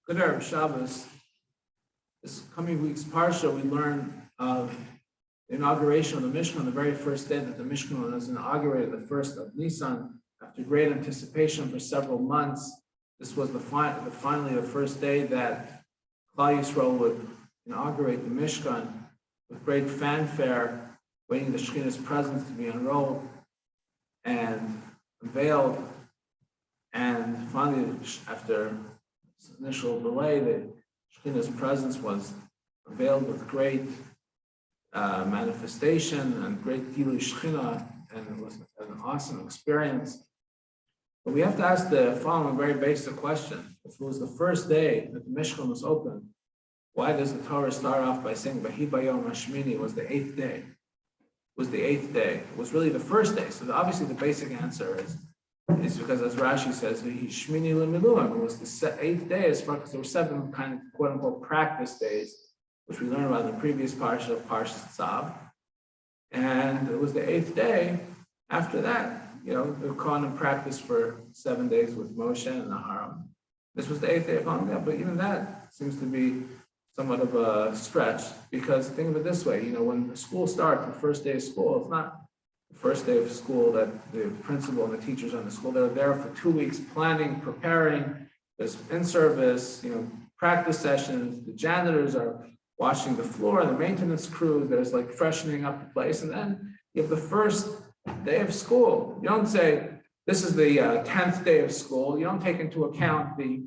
Good Erev Shabbos. This coming week's Parsha, we learn of the inauguration of the Mishkan, the very first day that the Mishkan was inaugurated, the first of Nisan, after great anticipation for several months. This was finally the first day that Klal Yisrael would inaugurate the Mishkan with great fanfare, waiting the Shekhinah's presence to be unrolled and unveiled. And finally, after initial delay, the Shekhinah's presence was unveiled with great manifestation and great Gilui Shekhinah, and it was an awesome experience. But we have to ask the following very basic question. If it was the first day that the Mishkan was open, why does the Torah start off by saying Vahi Bayom Hashmini was the eighth day? It was really the first day. So obviously the basic answer is because, as Rashi says, Shmini L'Miluim, it was the eighth day, as far as there were seven kind of quote unquote practice days, which we learned about in the previous parsha of Parshas Tzav. And it was the eighth day. After that, the Kohanim practiced for 7 days with Moshe and Aharon. This was the eighth day of Hanukkah, but even that seems to be somewhat of a stretch, because think of it this way, when the school starts, the first day of school, it's not the first day of school that the principal and the teachers on the school, they're there for 2 weeks planning, preparing, there's in-service, practice sessions, the janitors are washing the floor, the maintenance crew, there's like freshening up the place, and then you have the first day of school. You don't say, this is the 10th day of school. You don't take into account the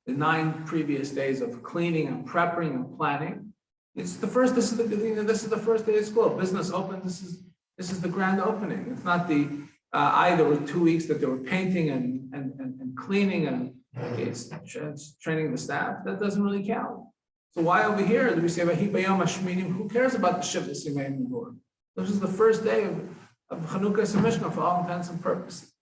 9 previous days of cleaning and prepping and planning. It's the first. This is the first day of school. Business open. This is the grand opening. It's not the there were 2 weeks that they were painting and cleaning and it's training the staff. That doesn't really count. So why over here do we say Vahi Bayom Hashminim? Who cares about the Shiva Simei Mibur? This is the first day of Chanukah and Mishkan for all intents and purposes.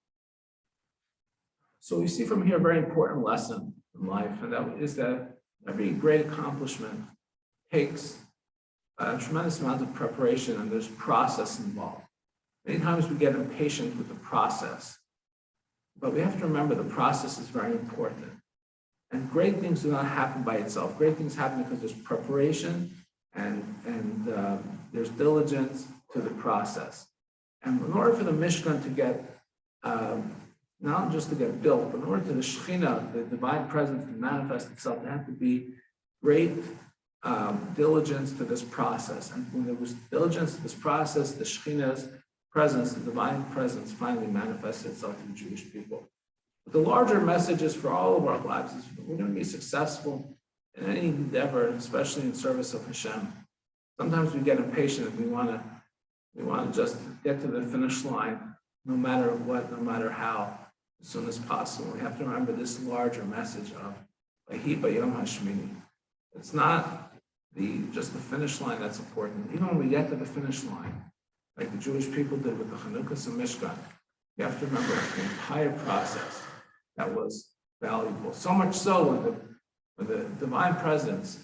So we see from here a very important lesson in life, and that is that every great accomplishment takes a tremendous amount of preparation, and there's process involved. Many times we get impatient with the process, but we have to remember the process is very important. And great things do not happen by itself. Great things happen because there's preparation and there's diligence to the process. And in order for the Mishkan to get, not just to get built, but in order for the Shekhinah, the divine presence, to manifest itself, there had to be great diligence to this process. And when there was diligence to this process, the Shekhinah's presence, the divine presence, finally manifested itself to the Jewish people. But the larger message is for all of our lives is we're going to be successful in any endeavor, especially in service of Hashem. Sometimes we get impatient and we want to just get to the finish line, no matter what, no matter how, as soon as possible. We have to remember this larger message of Vahi Bayom Hashmini. It's not just the finish line that's important. Even when we get to the finish line, like the Jewish people did with the Chanukah and Mishkan, you have to remember the entire process that was valuable. So much so when the divine presence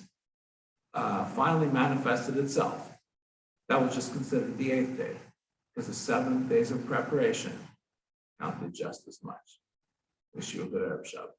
finally manifested itself, that was just considered the 8th day, because the 7 days of preparation counted just as much. Wish you a good Erev Shabbos.